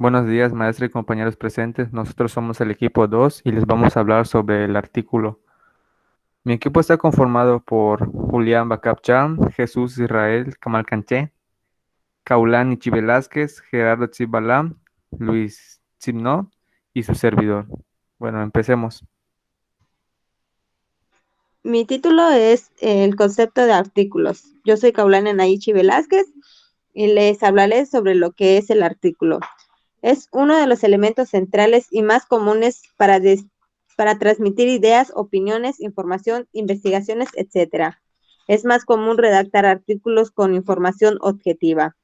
Buenos días, maestro y compañeros presentes. Nosotros somos el equipo 2 y les vamos a hablar sobre el artículo. Mi equipo está conformado por Julián Bacapchan, Jesús Israel Camalcanché, Kaulán Ichi Velázquez, Gerardo Chibalam, Luis Chimno y su servidor. Bueno, empecemos. Mi título es El concepto de artículos. Yo soy Kaulana Naichi Velázquez y les hablaré sobre lo que es el artículo. Es uno de los elementos centrales y más comunes para transmitir ideas, opiniones, información, investigaciones, etc. Es más común redactar artículos con información objetiva.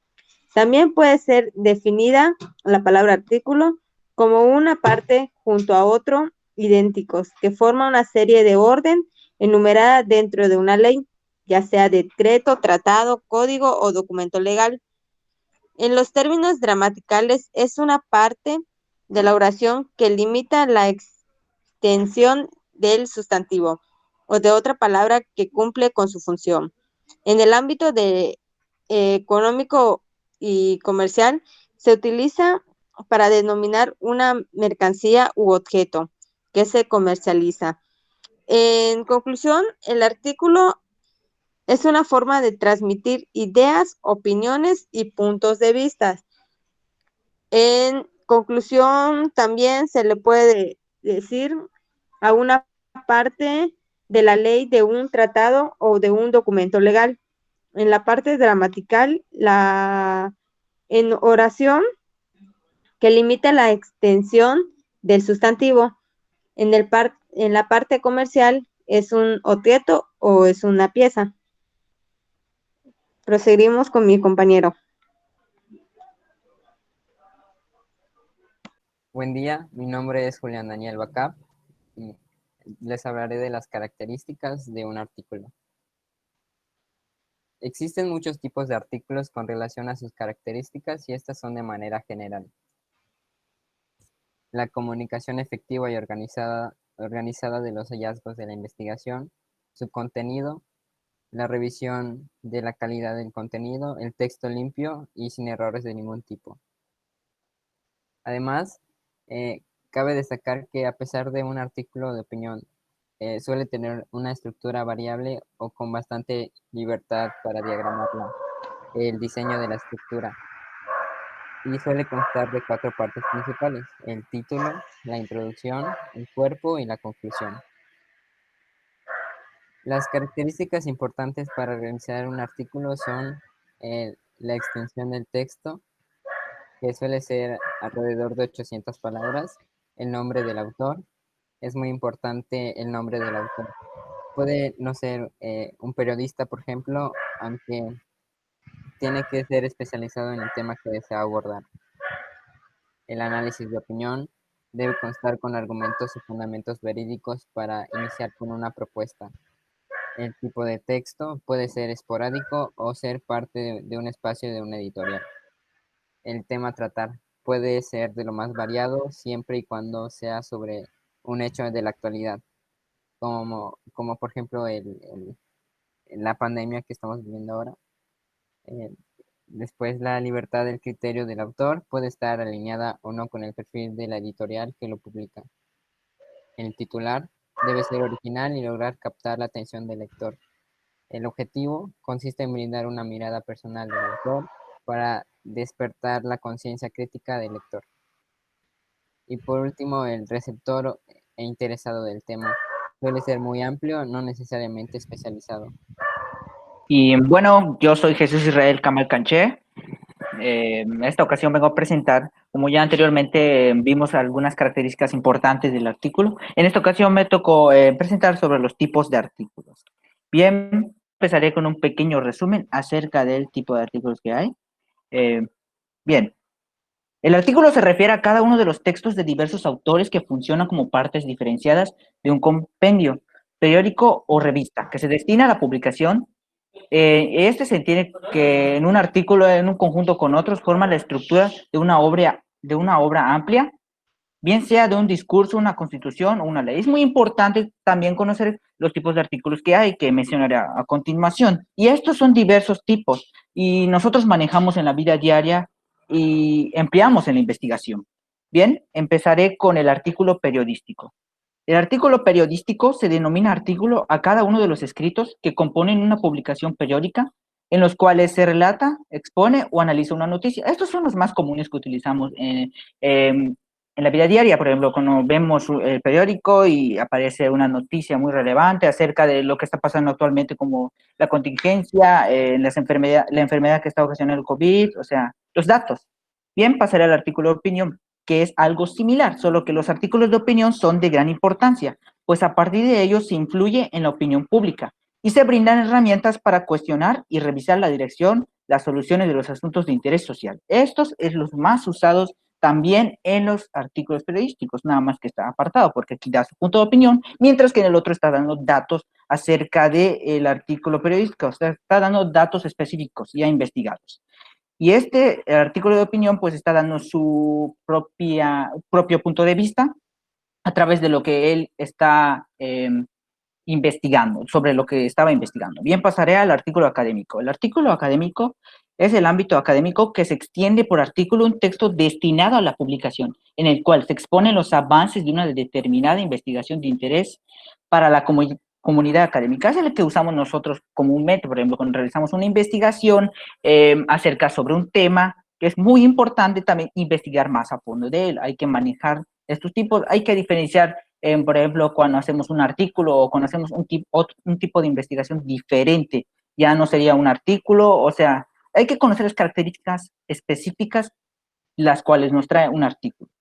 También puede ser definida la palabra artículo como una parte junto a otro idénticos que forma una serie de orden enumerada dentro de una ley, ya sea decreto, tratado, código o documento legal. En los términos gramaticales es una parte de la oración que limita la extensión del sustantivo o de otra palabra que cumple con su función. En el ámbito económico y comercial se utiliza para denominar una mercancía u objeto que se comercializa. En conclusión, el artículo es una forma de transmitir ideas, opiniones y puntos de vista. En conclusión, también se le puede decir a una parte de la ley de un tratado o de un documento legal. En la parte gramatical, en oración que limita la extensión del sustantivo. En la parte comercial es un objeto o es una pieza. Proseguimos con mi compañero. Buen día, mi nombre es Julián Daniel Bacap y les hablaré de las características de un artículo. Existen muchos tipos de artículos con relación a sus características y estas son de manera general. La comunicación efectiva y organizada de los hallazgos de la investigación, su contenido, la revisión de la calidad del contenido, el texto limpio y sin errores de ningún tipo. Además, eh, cabe destacar que a pesar de un artículo de opinión, suele tener una estructura variable o con bastante libertad para diagramarla, el diseño de la estructura, y suele constar de 4 partes principales: el título, la introducción, el cuerpo y la conclusión. Las características importantes para realizar un artículo son la extensión del texto, que suele ser alrededor de 800 palabras, el nombre del autor. Es muy importante el nombre del autor. Puede no ser un periodista, por ejemplo, aunque tiene que ser especializado en el tema que desea abordar. El análisis de opinión debe constar con argumentos y fundamentos verídicos para iniciar con una propuesta. El tipo de texto puede ser esporádico o ser parte de un espacio de una editorial. El tema a tratar puede ser de lo más variado siempre y cuando sea sobre un hecho de la actualidad, como por ejemplo la pandemia que estamos viviendo ahora. Eh, Después, la libertad del criterio del autor puede estar alineada o no con el perfil de la editorial que lo publica. El titular debe ser original y lograr captar la atención del lector. El objetivo consiste en brindar una mirada personal del autor para despertar la conciencia crítica del lector. Y por último, el receptor e interesado del tema suele ser muy amplio, no necesariamente especializado. Y bueno, yo soy Jesús Israel Camalcanché. En esta ocasión vengo a presentar, como ya anteriormente vimos algunas características importantes del artículo, en esta ocasión me tocó presentar sobre los tipos de artículos. Bien, empezaré con un pequeño resumen acerca del tipo de artículos que hay. Eh, Bien, el artículo se refiere a cada uno de los textos de diversos autores que funcionan como partes diferenciadas de un compendio, periódico o revista, que se destina a la publicación. Este se entiende que en un artículo, en un conjunto con otros, forma la estructura de una obra amplia, bien sea de un discurso, una constitución o una ley. Es muy importante también conocer los tipos de artículos que hay, que mencionaré a continuación. Y estos son diversos tipos, y nosotros manejamos en la vida diaria y empleamos en la investigación. Bien, empezaré con el artículo periodístico. El artículo periodístico se denomina artículo a cada uno de los escritos que componen una publicación periódica en los cuales se relata, expone o analiza una noticia. Estos son los más comunes que utilizamos en la vida diaria. Por ejemplo, cuando vemos el periódico y aparece una noticia muy relevante acerca de lo que está pasando actualmente, como la contingencia, la enfermedad que está ocasionando el COVID, o sea, los datos. Bien, pasaré al artículo de opinión, que es algo similar, solo que los artículos de opinión son de gran importancia, pues a partir de ellos se influye en la opinión pública y se brindan herramientas para cuestionar y revisar la dirección, las soluciones de los asuntos de interés social. Estos es los más usados también en los artículos periodísticos, nada más que está apartado, porque aquí da su punto de opinión, mientras que en el otro está dando datos acerca del artículo periodístico, o sea, está dando datos específicos ya investigados. Y este artículo de opinión pues está dando su propio punto de vista a través de lo que él está investigando, sobre lo que estaba investigando. Bien, pasaré al artículo académico. El artículo académico es el ámbito académico que se extiende por artículo un texto destinado a la publicación, en el cual se exponen los avances de una determinada investigación de interés para la comunidad académica. Es el que usamos nosotros comúnmente, por ejemplo, cuando realizamos una investigación acerca sobre un tema, que es muy importante también investigar más a fondo de él. Hay que manejar estos tipos, hay que diferenciar por ejemplo, cuando hacemos un artículo o cuando hacemos un tipo de investigación diferente, ya no sería un artículo, o sea, hay que conocer las características específicas las cuales nos trae un artículo.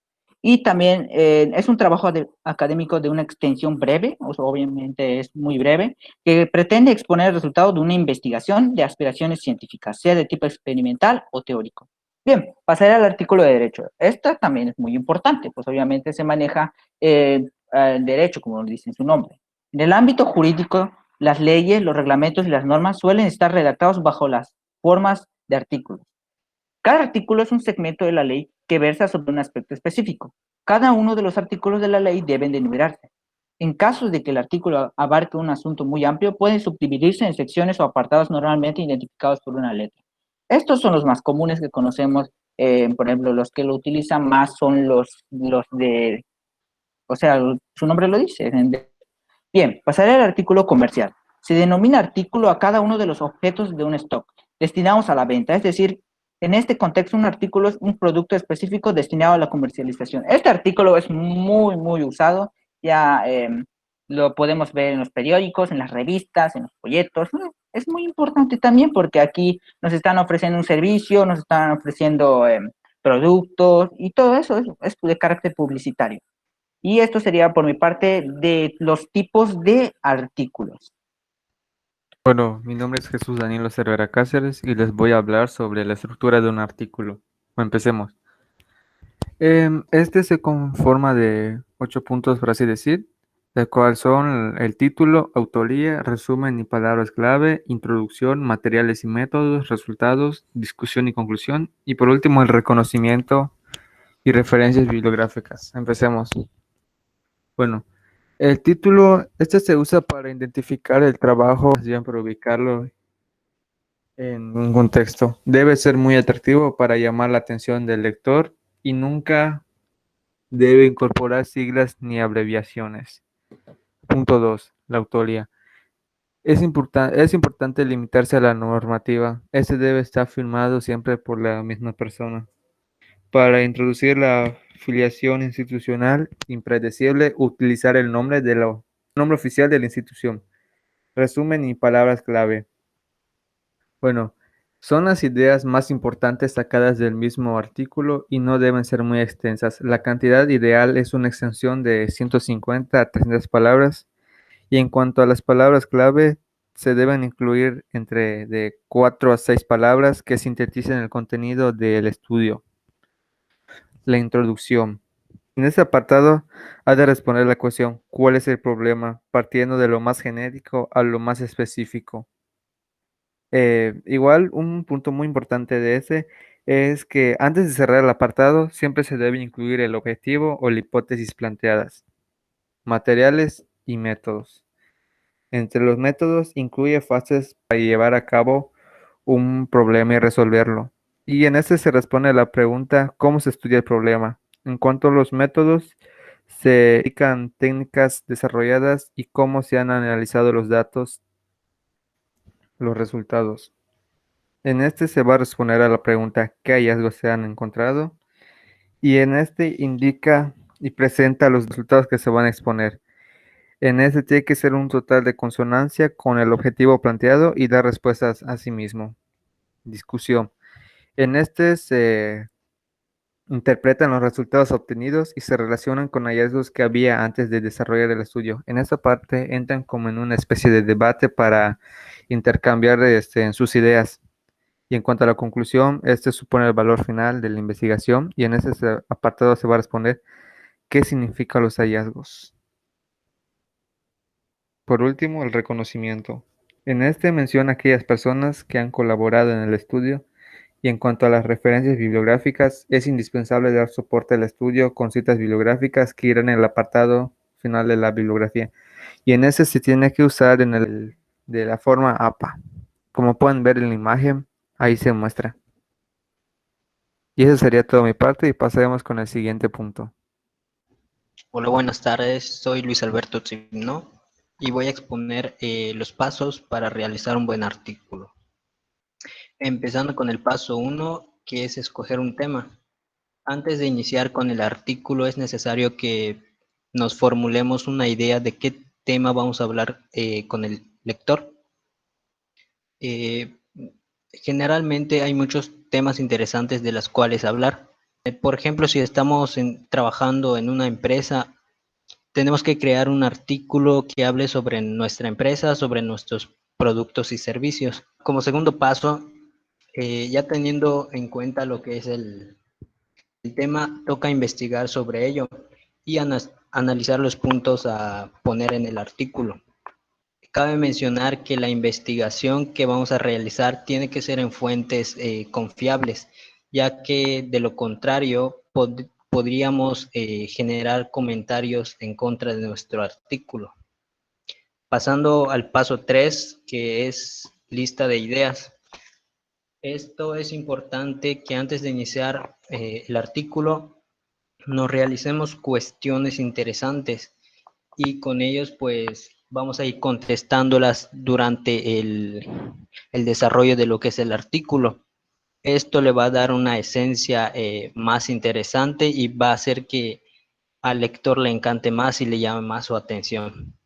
Y también es un trabajo académico de una extensión breve, o sea, obviamente es muy breve, que pretende exponer el resultado de una investigación de aspiraciones científicas, sea de tipo experimental o teórico. Bien, pasaré al artículo de derecho. Esta también es muy importante, pues obviamente se maneja el derecho, como lo dice en su nombre. En el ámbito jurídico, las leyes, los reglamentos y las normas suelen estar redactados bajo las formas de artículos. Cada artículo es un segmento de la ley que versa sobre un aspecto específico. Cada uno de los artículos de la ley deben de enumerarse. En caso de que el artículo abarque un asunto muy amplio, pueden subdividirse en secciones o apartados normalmente identificados por una letra. Estos son los más comunes que conocemos, por ejemplo, los que lo utilizan más son los de, o sea, su nombre lo dice. Bien, pasaré al artículo comercial. Se denomina artículo a cada uno de los objetos de un stock destinados a la venta, es decir, en este contexto un artículo es un producto específico destinado a la comercialización. Este artículo es muy, muy usado, ya lo podemos ver en los periódicos, en las revistas, en los folletos. Es muy importante también porque aquí nos están ofreciendo un servicio, nos están ofreciendo productos y todo eso es de carácter publicitario. Y esto sería por mi parte de los tipos de artículos. Bueno, mi nombre es Jesús Danilo Cervera Cáceres y les voy a hablar sobre la estructura de un artículo. Bueno, empecemos. Este se conforma de 8 puntos, por así decir, el cual son el título, autoría, resumen y palabras clave, introducción, materiales y métodos, resultados, discusión y conclusión, y por último el reconocimiento y referencias bibliográficas. Empecemos. Bueno, el título, este se usa para identificar el trabajo, bien para ubicarlo en un contexto. Debe ser muy atractivo para llamar la atención del lector y nunca debe incorporar siglas ni abreviaciones. Punto 2. La autoría. Es importante limitarse a la normativa. Este debe estar firmado siempre por la misma persona. Para introducir la filiación institucional impredecible, utilizar el nombre nombre oficial de la institución. Resumen y palabras clave. Bueno, son las ideas más importantes sacadas del mismo artículo y no deben ser muy extensas. La cantidad ideal es una extensión de 150 a 300 palabras y en cuanto a las palabras clave, se deben incluir entre de 4 a 6 palabras que sinteticen el contenido del estudio. La introducción. En este apartado, ha de responder la cuestión ¿cuál es el problema? Partiendo de lo más genérico a lo más específico. Igual, un punto muy importante de ese es que antes de cerrar el apartado, siempre se debe incluir el objetivo o la hipótesis planteadas, materiales y métodos. Entre los métodos incluye fases para llevar a cabo un problema y resolverlo. Y en este se responde a la pregunta ¿cómo se estudia el problema? En cuanto a los métodos, se indican técnicas desarrolladas y cómo se han analizado los datos, los resultados. En este se va a responder a la pregunta ¿qué hallazgos se han encontrado? Y en este indica y presenta los resultados que se van a exponer. En este tiene que ser un total de consonancia con el objetivo planteado y dar respuestas a sí mismo. Discusión. En este se interpretan los resultados obtenidos y se relacionan con hallazgos que había antes de desarrollar el estudio. En esta parte entran como en una especie de debate para intercambiar en sus ideas. Y en cuanto a la conclusión, este supone el valor final de la investigación y en ese apartado se va a responder qué significan los hallazgos. Por último, el reconocimiento. En este menciona aquellas personas que han colaborado en el estudio y en cuanto a las referencias bibliográficas, es indispensable dar soporte al estudio con citas bibliográficas que irán en el apartado final de la bibliografía. Y en ese se tiene que usar de la forma APA. Como pueden ver en la imagen, ahí se muestra. Y eso sería todo mi parte y pasaremos con el siguiente punto. Hola, buenas tardes. Soy Luis Alberto Tsimno y voy a exponer los pasos para realizar un buen artículo. Empezando con el paso 1, que es escoger un tema. Antes de iniciar con el artículo es necesario que nos formulemos una idea de qué tema vamos a hablar con el lector. Generalmente hay muchos temas interesantes de los cuales hablar. Por ejemplo, si estamos trabajando en una empresa, tenemos que crear un artículo que hable sobre nuestra empresa, sobre nuestros productos y servicios. Como segundo paso, ya teniendo en cuenta lo que es el tema, toca investigar sobre ello y analizar los puntos a poner en el artículo. Cabe mencionar que la investigación que vamos a realizar tiene que ser en fuentes confiables, ya que de lo contrario podríamos generar comentarios en contra de nuestro artículo. Pasando al paso 3, que es lista de ideas. Esto es importante que antes de iniciar el artículo nos realicemos cuestiones interesantes y con ellos pues vamos a ir contestándolas durante el desarrollo de lo que es el artículo. Esto le va a dar una esencia más interesante y va a hacer que al lector le encante más y le llame más su atención.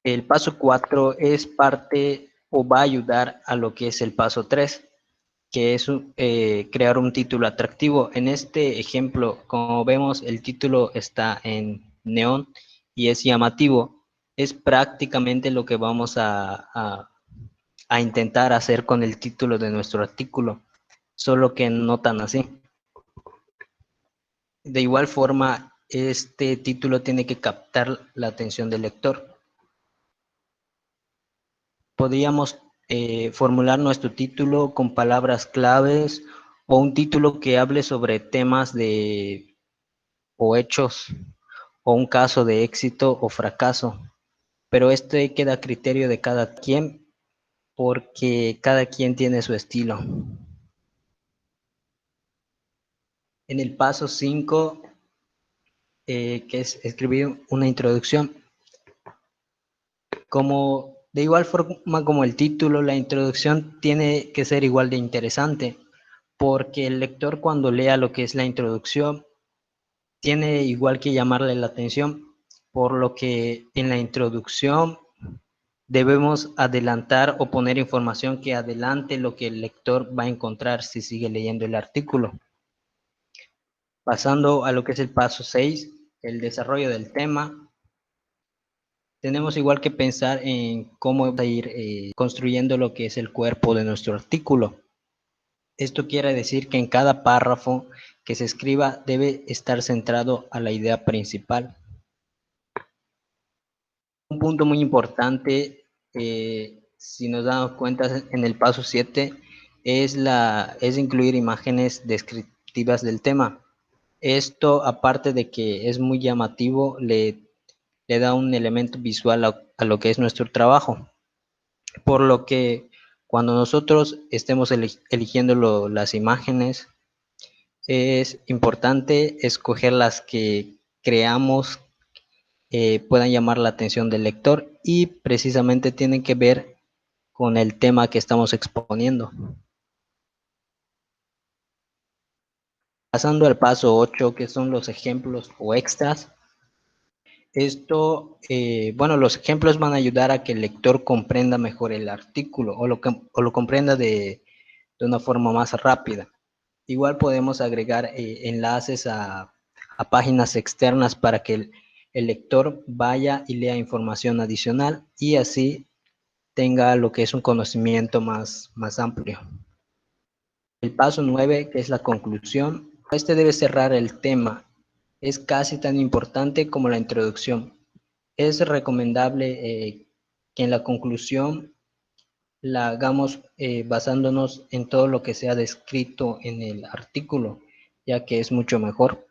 El paso 4 es parte o va a ayudar a lo que es el paso 3, que es crear un título atractivo. En este ejemplo, como vemos, el título está en neón y es llamativo. Es prácticamente lo que vamos a intentar hacer con el título de nuestro artículo, solo que no tan así. De igual forma, este título tiene que captar la atención del lector. Podríamos formular nuestro título con palabras claves o un título que hable sobre temas o hechos o un caso de éxito o fracaso. Pero este queda a criterio de cada quien porque cada quien tiene su estilo. En el paso 5, que es escribir una introducción. De igual forma como el título, la introducción tiene que ser igual de interesante, porque el lector cuando lea lo que es la introducción, tiene igual que llamarle la atención, por lo que en la introducción debemos adelantar o poner información que adelante lo que el lector va a encontrar si sigue leyendo el artículo. Pasando a lo que es el paso 6, el desarrollo del tema. Tenemos igual que pensar en cómo ir construyendo lo que es el cuerpo de nuestro artículo. Esto quiere decir que en cada párrafo que se escriba debe estar centrado a la idea principal. Un punto muy importante, si nos damos cuenta en el paso 7, es incluir imágenes descriptivas del tema. Esto, aparte de que es muy llamativo, le da un elemento visual a lo que es nuestro trabajo. Por lo que Cuando nosotros estemos eligiendo las imágenes, es importante escoger las que creamos puedan llamar la atención del lector y precisamente tienen que ver con el tema que estamos exponiendo. Pasando al paso 8, que son los ejemplos o extras. Bueno, los ejemplos van a ayudar a que el lector comprenda mejor el artículo o lo comprenda de una forma más rápida. Igual podemos agregar enlaces a páginas externas para que el lector vaya y lea información adicional y así tenga lo que es un conocimiento más amplio. El paso 9, que es la conclusión, este debe cerrar el tema. Es casi tan importante como la introducción. Es recomendable que en la conclusión la hagamos basándonos en todo lo que se ha descrito en el artículo, ya que es mucho mejor.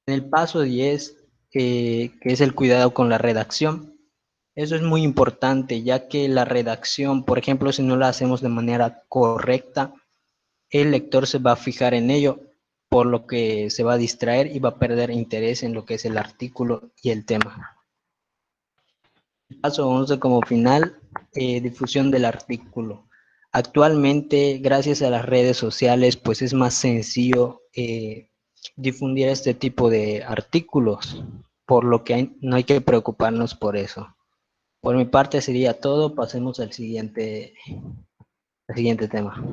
En el paso 10, que es el cuidado con la redacción, eso es muy importante, ya que la redacción, por ejemplo, si no la hacemos de manera correcta, el lector se va a fijar en ello, por lo que se va a distraer y va a perder interés en lo que es el artículo y el tema. Paso 11 como final, difusión del artículo. Actualmente, gracias a las redes sociales, pues es más sencillo difundir este tipo de artículos, por lo que no hay que preocuparnos por eso. Por mi parte sería todo, pasemos al siguiente tema.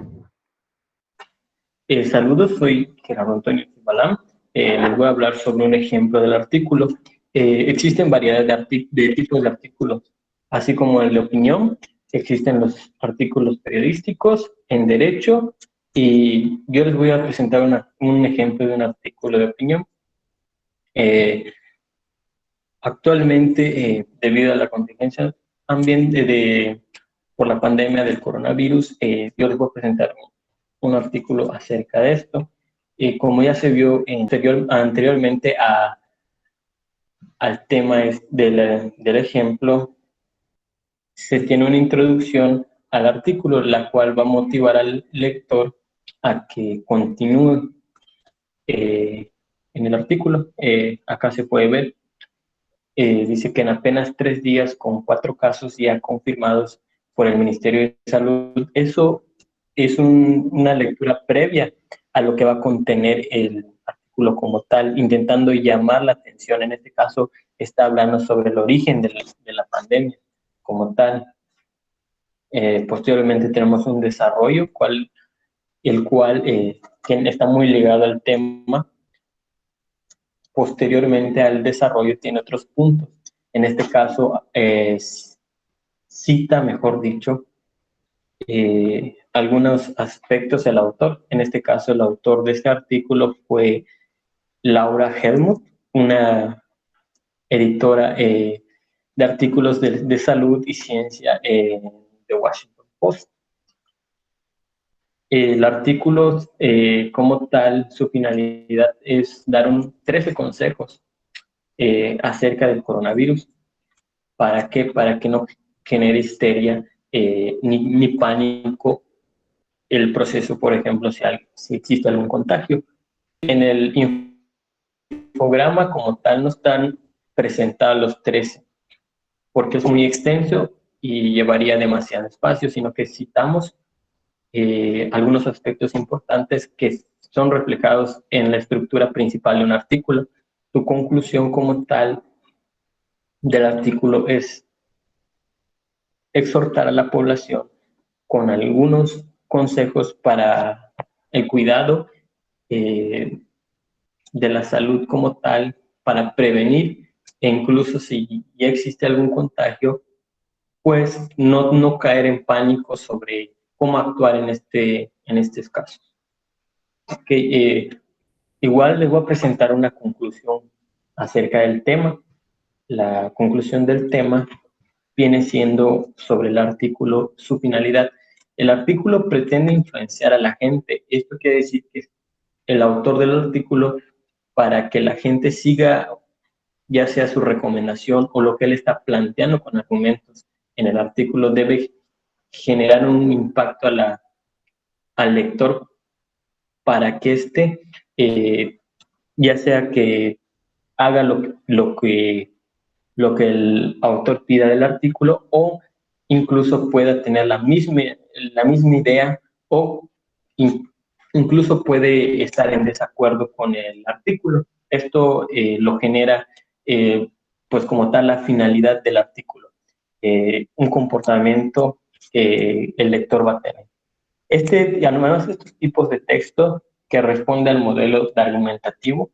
Saludos, soy Gerardo Antonio Balán. Les voy a hablar sobre un ejemplo del artículo. Existen variedades de tipos de artículos, así como el de opinión. Existen los artículos periodísticos, en derecho, y yo les voy a presentar un ejemplo de un artículo de opinión. Actualmente, debido a la contingencia por la pandemia del coronavirus, yo les voy a presentar un artículo acerca de esto. Como ya se vio anteriormente al tema del ejemplo, se tiene una introducción al artículo, la cual va a motivar al lector a que continúe en el artículo. Acá se puede ver. Dice que en apenas 3 días, con 4 casos ya confirmados por el Ministerio de Salud, eso es una lectura previa a lo que va a contener el artículo como tal, intentando llamar la atención. En este caso, está hablando sobre el origen de la pandemia como tal. Posteriormente tenemos un desarrollo, el cual está muy ligado al tema. Posteriormente al desarrollo tiene otros puntos. En este caso, cita, mejor dicho, algunos aspectos del autor. En este caso, el autor de este artículo fue Laura Helmuth, una editora de artículos de salud y ciencia de Washington Post. El artículo como tal, su finalidad es dar 13 consejos acerca del coronavirus. ¿Para qué? Para que no genere histeria ni pánico el proceso, por ejemplo, si existe algún contagio. En el infograma como tal no están presentados los 13, porque es muy extenso y llevaría demasiado espacio, sino que citamos algunos aspectos importantes que son reflejados en la estructura principal de un artículo. Su conclusión como tal del artículo es exhortar a la población con algunos consejos para el cuidado de la salud como tal, para prevenir, e incluso si ya existe algún contagio, pues no caer en pánico sobre cómo actuar en estos casos. Okay, igual les voy a presentar una conclusión acerca del tema. La conclusión del tema viene siendo sobre el artículo, su finalidad. El artículo pretende influenciar a la gente. Esto quiere decir que el autor del artículo, para que la gente siga ya sea su recomendación o lo que él está planteando con argumentos en el artículo, debe generar un impacto al lector para que éste, ya sea que haga lo que el autor pida del artículo, o incluso pueda tener la misma idea, o incluso puede estar en desacuerdo con el artículo. Esto lo genera, pues como tal, la finalidad del artículo, un comportamiento que el lector va a tener. Además, estos tipos de texto que responde al modelo argumentativo,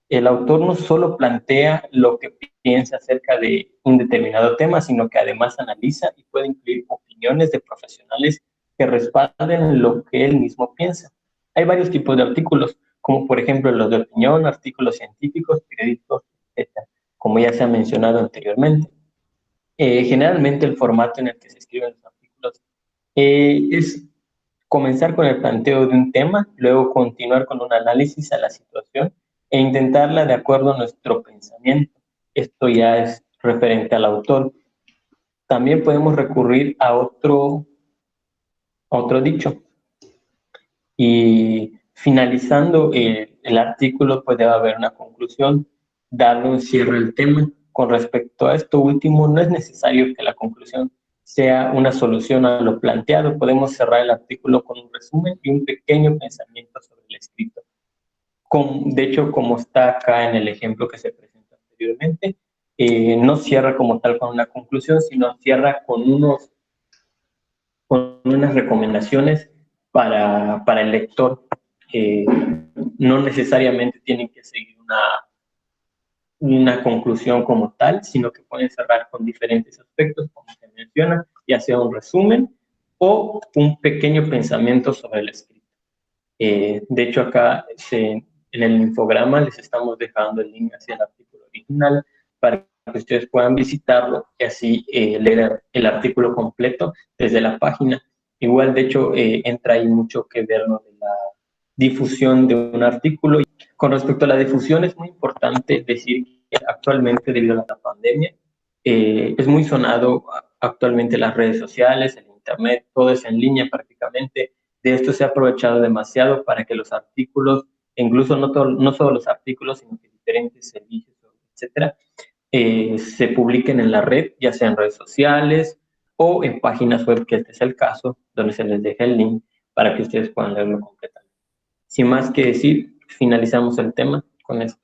el autor no solo plantea lo que piensa acerca de un determinado tema, sino que además analiza y puede incluir opiniones de profesionales que respalden lo que él mismo piensa. Hay varios tipos de artículos, como por ejemplo los de opinión, artículos científicos, periódicos, etc., como ya se ha mencionado anteriormente. Generalmente el formato en el que se escriben los artículos es comenzar con el planteo de un tema, luego continuar con un análisis a la situación e intentarla de acuerdo a nuestro pensamiento. Esto ya es referente al autor. También podemos recurrir a otro dicho. Y finalizando el artículo, pues debe haber una conclusión, darle un cierre al tema. Con respecto a esto último, no es necesario que la conclusión sea una solución a lo planteado. Podemos cerrar el artículo con un resumen y un pequeño pensamiento sobre el escrito. De hecho, como está acá en el ejemplo que se presentó anteriormente, no cierra como tal con una conclusión, sino cierra con unas recomendaciones para el lector. No necesariamente tienen que seguir una conclusión como tal, sino que pueden cerrar con diferentes aspectos, como se menciona, ya sea un resumen o un pequeño pensamiento sobre el escrito. De hecho, acá en el infograma les estamos dejando el link hacia el artículo original para que ustedes puedan visitarlo y así leer el artículo completo desde la página. Igual, de hecho, entra ahí mucho que ver lo de la difusión de un artículo. Con respecto a la difusión, es muy importante decir que actualmente, debido a la pandemia, es muy sonado actualmente las redes sociales, el internet, todo es en línea prácticamente. De esto se ha aprovechado demasiado para que los artículos, incluso no solo los artículos, sino que diferentes servicios, etcétera, se publiquen en la red, ya sea en redes sociales o en páginas web, que este es el caso, donde se les deja el link para que ustedes puedan leerlo completamente. Sin más que decir, finalizamos el tema con esto.